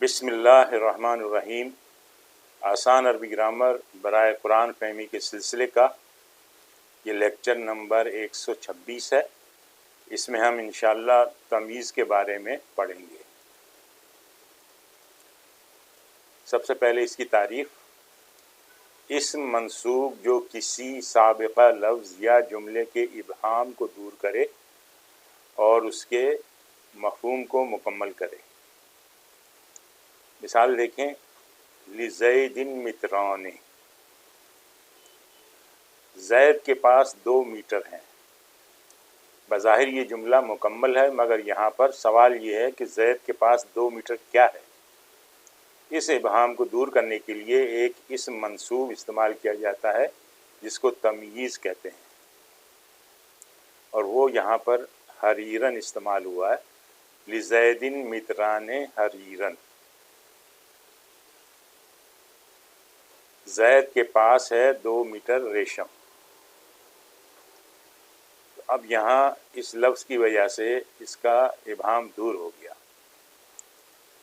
بسم اللہ الرحمن الرحیم۔ آسان عربی گرامر برائے قرآن فہمی کے سلسلے کا یہ لیکچر نمبر 126 ہے۔ اس میں ہم انشاءاللہ تمییز کے بارے میں پڑھیں گے۔ سب سے پہلے اس کی تعریف۔ اسم منصوب جو کسی سابقہ لفظ یا جملے کے ابہام کو دور کرے اور اس کے مفہوم کو مکمل کرے۔ مثال دیکھیں، لزید متران، زید کے پاس 2 میٹر ہیں۔ بظاہر یہ جملہ مکمل ہے، مگر یہاں پر سوال یہ ہے کہ زید کے پاس 2 میٹر کیا ہے؟ اس ابہام کو دور کرنے کے لیے ایک اسم منصوب استعمال کیا جاتا ہے جس کو تمییز کہتے ہیں، اور وہ یہاں پر حریرن استعمال ہوا ہے۔ لزید متران حریرن، زید کے پاس ہے 2 میٹر ریشم۔ اب یہاں اس لفظ کی وجہ سے اس کا ابہام دور ہو گیا۔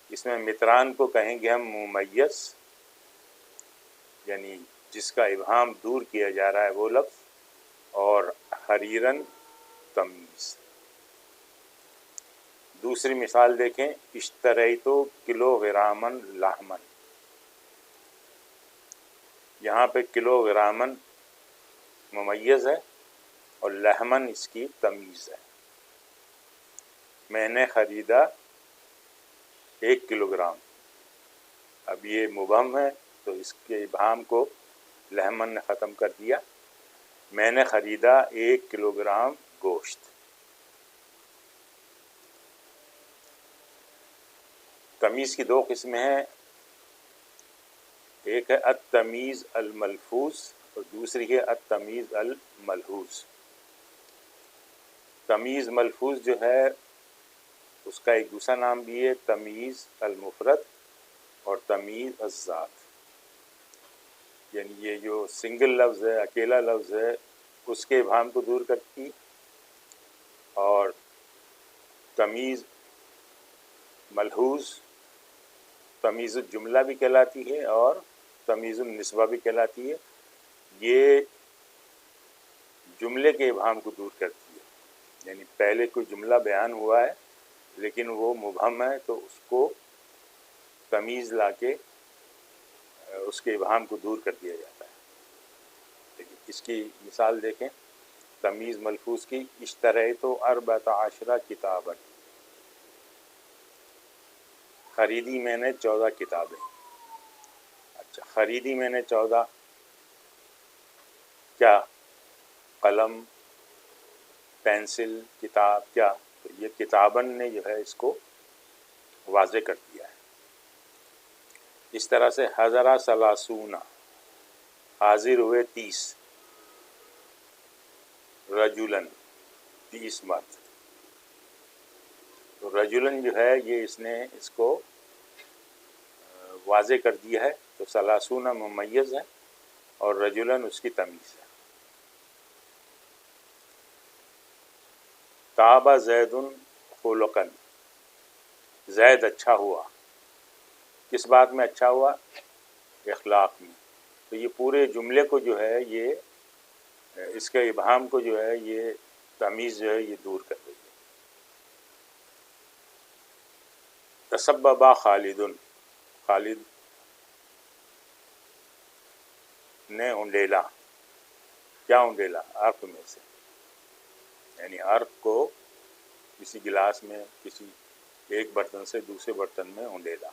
اس میں متران کو کہیں گے ہم ممیز، یعنی جس کا ابہام دور کیا جا رہا ہے وہ لفظ، اور حریرن تمییز۔ دوسری مثال دیکھیں، اشتریت کلو گرامن لحمن، یہاں پہ کلو گرامن ممیز ہے اور لحمن اس کی تمییز ہے۔ میں نے خریدا 1 کلو گرام، اب یہ مبہم ہے تو اس کے ابہام کو لحمن نے ختم کر دیا۔ میں نے خریدا 1 کلو گرام گوشت۔ تمییز کی 2 قسمیں ہیں، ایک ہے التمییز الملفوظ اور دوسری ہے التمییز الملحوظ۔ تمییز ملفوظ جو ہے اس کا ایک دوسرا نام بھی ہے تمییز المفرد اور تمییز الذات، یعنی یہ جو سنگل لفظ ہے، اکیلا لفظ ہے، اس کے ابہام کو دور کرتی، اور تمییز ملحوظ تمییز الجملہ بھی کہلاتی ہے اور تمییز النسبہ بھی کہلاتی ہے۔ یہ جملے کے ابہام کو دور کرتی ہے، یعنی پہلے کوئی جملہ بیان ہوا ہے لیکن وہ مبہم ہے تو اس کو تمییز لا کے اس کے ابہام کو دور کر دیا جاتا ہے۔ لیکن اس کی مثال دیکھیں تمییز ملفوظ کی، اشتریت 14 کتابا، خریدی میں نے 14 کتابیں۔ اچھا، خریدی میں نے 14 کیا؟ قلم، پینسل، کتاب، کیا؟ تو یہ کتابن نے جو ہے اس کو واضح کر دیا ہے۔ اس طرح سے حضر ثلاثون، حاضر ہوئے 30، رجلن 30 مرد۔ تو رجلن جو ہے یہ اس نے اس کو واضح کر دیا ہے، تو ثلاثون ممیز ہے اور رجلن اس کی تمییز ہے۔ طاب زید خلقا، زید اچھا ہوا، کس بات میں اچھا ہوا؟ اخلاق میں۔ تو یہ پورے جملے کو جو ہے یہ اس کے ابہام کو جو ہے یہ تمییز جو ہے یہ دور کر رہی ہے۔ تسبب خالد، خالد نے انڈیلا، کیا انڈیلا؟ عرق میں سے، یعنی عرق کو کسی گلاس میں، کسی ایک برتن سے دوسرے برتن میں انڈیلا۔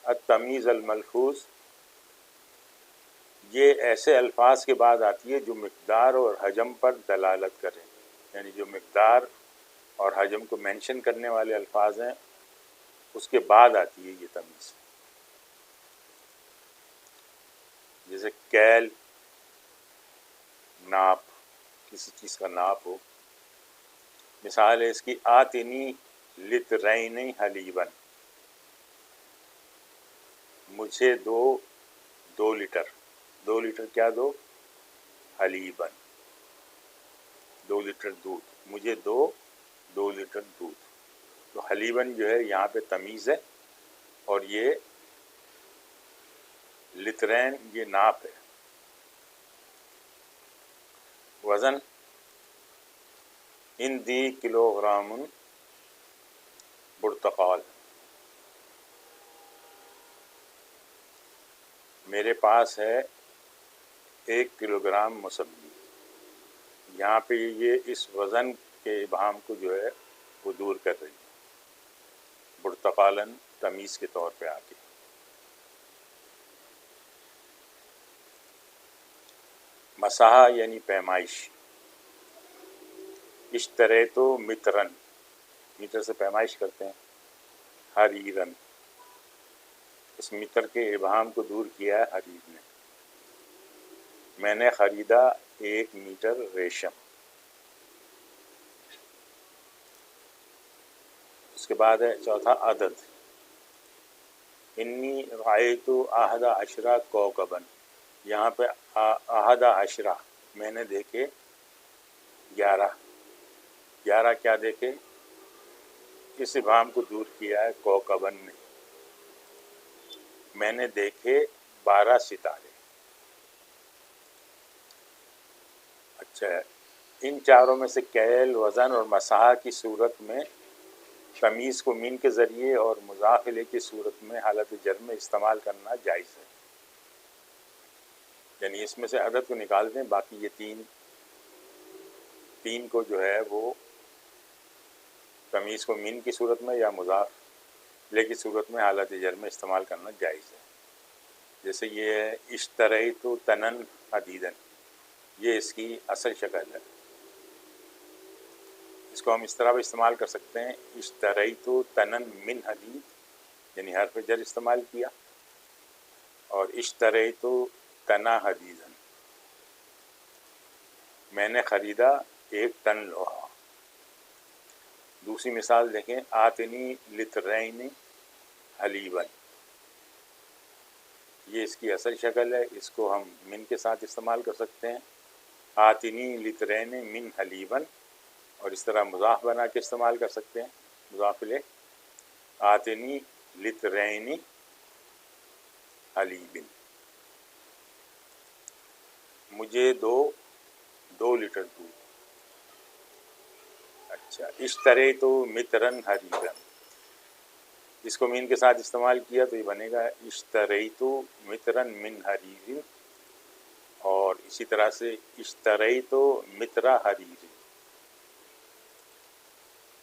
التمییز الملفوظ، یہ ایسے الفاظ کے بعد آتی ہے جو مقدار اور حجم پر دلالت کریں، یعنی جو مقدار اور حجم کو مینشن کرنے والے الفاظ ہیں اس کے بعد آتی ہے یہ تمییز۔ جیسے کیل، ناپ، کسی چیز کا ناپ ہو۔ مثال ہے اس کی آتنی لترین حلیبن، مجھے دو 2 لیٹر، 2 لیٹر کیا دو؟ حلیبن، 2 لیٹر دودھ، مجھے دو 2 لیٹر دودھ. تو حلیباً جو ہے یہاں پہ تمیز ہے اور یہ لترین یہ ناپ ہے. وزن ہندی کلو گرام برتقال. میرے پاس ہے 1 کلو گرام موسمی. یہاں پہ یہ اس وزن کے ابہام کو جو ہے وہ دور کر رہی ہے برتقالاً تمیز کے طور پہ آ کے. مساحہ یعنی پیمائش. اشتریتو مترن، میٹر سے پیمائش کرتے ہیں. حریرن، اس متر کے ابہام کو دور کیا ہے حریر نے. میں نے خریدا 1 میٹر ریشم. اس کے بعد ہے چوتھا عدد. انی رأیت 11 کوکباً. یہاں پہ 11 میں نے دیکھے 11 کیا دیکھے؟ اس ابہام کو دور کیا ہے کوکباً نے. میں نے دیکھے 12 ستارے. اچھا، ان چاروں میں سے کیل، وزن اور مساحہ کی صورت میں تمیز کو مین کے ذریعے اور مضاف الیہ کی صورت میں حالت جر میں استعمال کرنا جائز ہے. یعنی اس میں سے عدد کو نکال دیں، باقی یہ تین کو جو ہے وہ تمیز کو مین کی صورت میں یا مضاف الیہ کی صورت میں حالت جر میں استعمال کرنا جائز ہے. جیسے یہ ہے اشتریت تنن حدیدن، یہ اس کی اصل شکل ہے. اس کو ہم اس طرح بھی استعمال کر سکتے ہیں، اشتریت تنن من حدید، یعنی حرف جر استعمال کیا، اور اشتریت تنا حدیدن، میں نے خریدا 1 ٹن لوہا. دوسری مثال دیکھیں، آتنی لترین حلیبن، یہ اس کی اصل شکل ہے. اس کو ہم من کے ساتھ استعمال کر سکتے ہیں، آتنی لترین من حلیبن، اور اس طرح مضاف بنا کے استعمال کر سکتے ہیں، مضاف الیہ. آتنی لترین حلیبن، مجھے 2 لیٹر دودھ. اچھا، اشتریت مترن حریرن، اس کو مین کے ساتھ استعمال کیا تو یہ بنے گا اشتریت مترن من حریر، اور اسی طرح سے اشتریت متر حریر،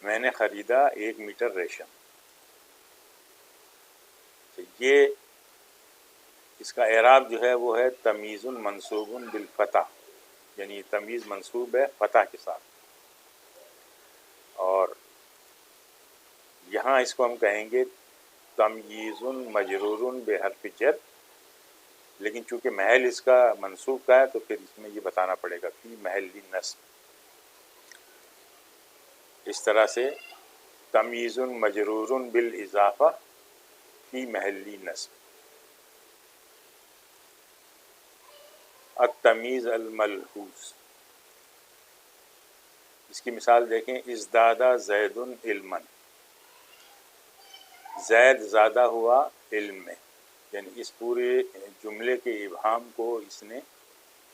میں نے خریدا 1 میٹر ریشم. تو یہ اس کا اعراب جو ہے وہ ہے تمیز منصوب بالفتح، یعنی تمیز منصوب ہے فتح کے ساتھ. اور یہاں اس کو ہم کہیں گے تمییز مجرور بحرف جر، لیکن چونکہ محل اس کا منصوب کا ہے تو پھر اس میں یہ بتانا پڑے گا فی محل نصب. اس طرح سے تمییز مجرور بالاضافہ فی محل نصب. التمیز الملحوظ، اس کی مثال دیکھیں، ازداد زید علما، زید زیادہ ہوا علم میں. یعنی اس پورے جملے کے ابہام کو اس نے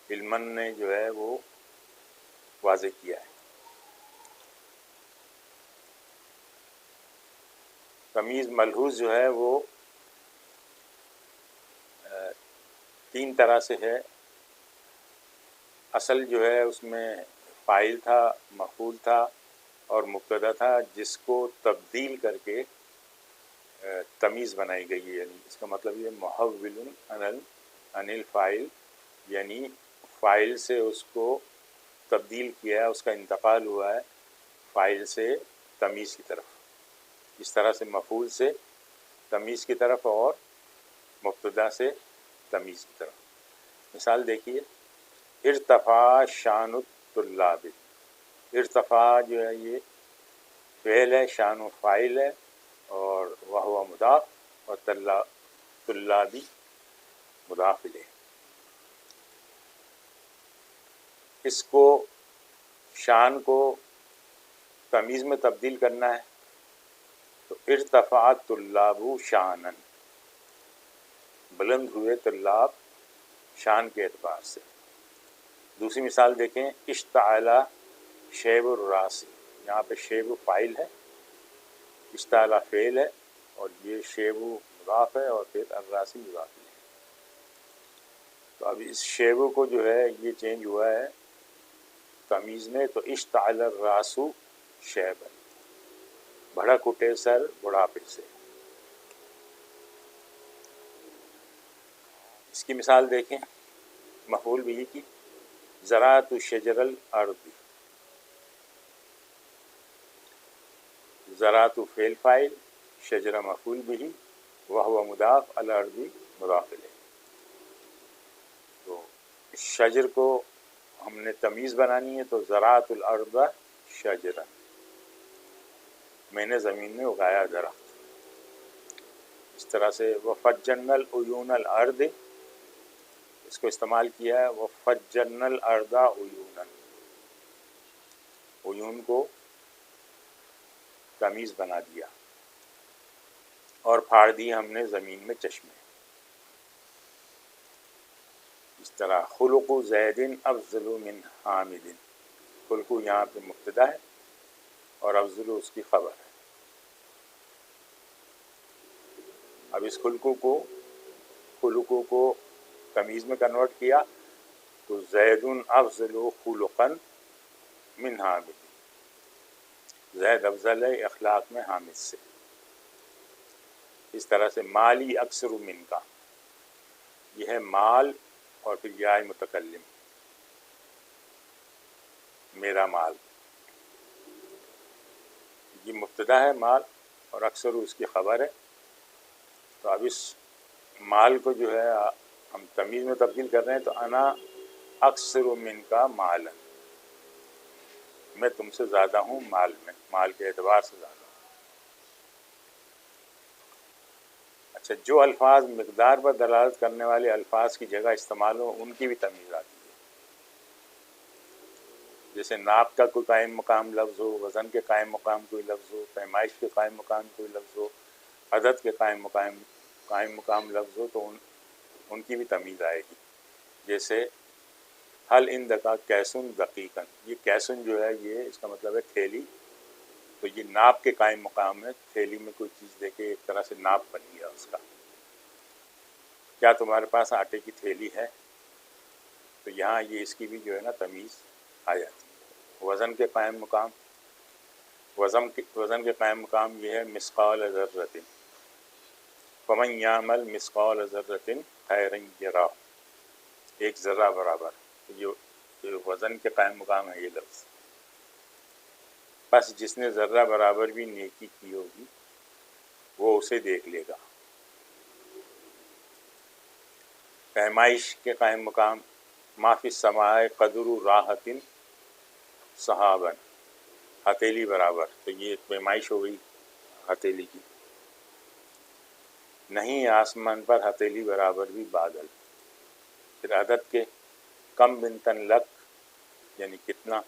علمن نے جو ہے وہ واضح کیا ہے. تمیز ملحوظ جو ہے وہ 3 طرح سے ہے. اصل جو ہے اس میں فاعل تھا، مفعول تھا اور مبتدا تھا، جس کو تبدیل کر کے تمیز بنائی گئی ہے. یعنی اس کا مطلب یہ محول عن الفاعل، یعنی فاعل سے اس کو تبدیل کیا ہے، اس کا انتقال ہوا ہے فاعل سے تمیز کی طرف. اس طرح سے مفعول سے تمیز کی طرف اور مبتدا سے تمیز کی طرف. مثال دیکھیے، ارتفاع شان الطلاب. ارتفاع جو ہے یہ فعل ہے، شان و فاعل ہے، اور وہو مضاف، اور طلابی مضاف الیہ. اس کو شان کو تمیز میں تبدیل کرنا ہے تو ارتفعت طلاب شانن، بلند ہوئے طلاب شان کے اعتبار سے۔ دوسری مثال دیکھیں، اشتعل شیب الراسی، یہاں پہ شیب فاعل ہے، اشتعل فعل ہے، اور یہ شیب مضاف ہے، اور پھر الراسی مضاف ہے۔ تو اب اس شیبو کو جو ہے یہ چینج ہوا ہے تمیز میں، تو اشتعل الراس شیبا، بھڑک اٹھے سر بڑھاپے سے۔ اس کی مثال دیکھیں مفعول بھی کی، زرعت شجر الارض، زرعت فعل فاعل، شجر مفعول بھی، وہو مضاف، الارض مضاف الیہ۔ تو شجر کو ہم نے تمیز بنانی ہے تو زرعت الارض شجرا، میں نے زمین میں اگایا درخت۔ اس طرح سے وفجرنا العیون الارض، اس کو استعمال کیا ہے وفجرنا الارض عیونا، عیون کو تمیز بنا دیا اور پھاڑ دی ہم نے زمین میں چشمے۔ اس طرح خلق زید افضل من حامد، خلق یہاں پہ مبتدا ہے اور افضل اس کی خبر ہے۔ اب اس خلقو کو تمیز میں کنورٹ کیا تو زید افضل خلقا من حامد، زید افضل ہے اخلاق میں حامد سے۔ اس طرح سے مالی اکثر من کا، یہ ہے مال اور پھر یا متکلم، میرا مال، یہ مبتدا ہے مال اور اکثر اس کی خبر ہے۔ تو اب اس مال کو جو ہے ہم تمیز میں تبدیل کر رہے ہیں تو انا اکثر من کا مالا، میں تم سے زیادہ ہوں مال میں، مال کے اعتبار سے زیادہ ہوں۔ اچھا، جو الفاظ مقدار پر دلالت کرنے والے الفاظ کی جگہ استعمال ہو ان کی بھی تمیز آتی ہے، جیسے ناپ کا کوئی قائم مقام لفظ ہو، وزن کے قائم مقام کوئی لفظ ہو، پیمائش کے قائم مقام کوئی لفظ ہو، عدد کے قائم مقام لفظ ہو، تو ان کی بھی تمیز آئے گی۔ جیسے حل عندک کیسن دقیقاً، یہ کیسن جو ہے یہ اس کا مطلب ہے تھیلی، تو یہ ناپ کے قائم مقام ہے، تھیلی میں کوئی چیز دے کے ایک طرح سے ناپ بن گیا اس کا۔ کیا تمہارے پاس آٹے کی تھیلی ہے؟ تو یہاں یہ اس کی بھی جو ہے نا تمیز آ جاتی ہے۔ وزن کے قائم مقام، وزن کے قائم مقام یہ ہے مثقال ذرۃ، فمن یعمل مثقال ذرۃ خیرا یرہ، ایک ذرہ برابر، یہ وزن کے قائم مقام ہے یہ لفظ۔ بس جس نے ذرہ برابر بھی نیکی کی ہوگی وہ اسے دیکھ لے گا۔ پیمائش کے قائم مقام، ما فی السماء قدر راحت سحابا، ہتھیلی برابر، تو یہ پیمائش ہو گئی ہتھیلی کی۔ نہیں آسمان پر ہتھیلی برابر بھی بادل۔ پھر عدد کے کم بنتن لک، یعنی کتنا،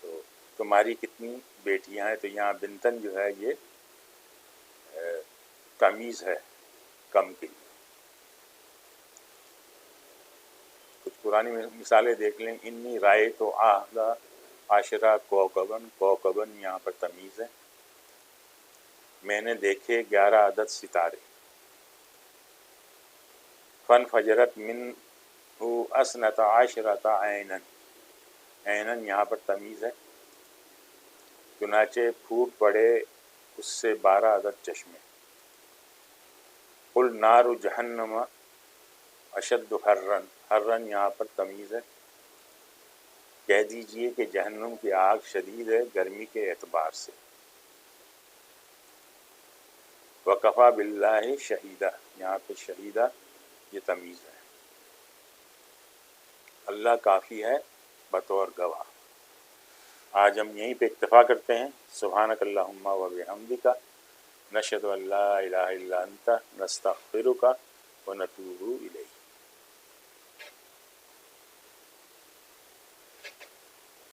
تو تمہاری کتنی بیٹیاں ہیں، تو یہاں بنتن جو ہے یہ تمیز ہے کم کے لیے۔ کچھ پرانی مثالیں دیکھ لیں، انی رائے تو احدی عشرہ کوکبن یہاں پر تمیز ہے، میں نے دیکھے 11 عدد ستارے۔ فانفجرت منہ اثنتا عشرۃ عینا، عینا یہاں پر تمیز ہے، چنانچہ پھوٹ پڑے اس سے 12 عدد چشمے۔ قل نار جہنم اشد حرا، حرا یہاں پر تمیز ہے، کہہ دیجئے کہ جہنم کی آگ شدید ہے گرمی کے اعتبار سے۔ وکفیٰ باللہ شہیدا، یہاں پہ شہیدہ یہ تمیز ہے، اللہ کافی ہے بطور گواہ۔ آج ہم یہیں پہ اکتفا کرتے ہیں۔ سبحانک اللہم و بحمدک، نشہد ان لا الہ الا انت، نستغفرک و نتوب الیک۔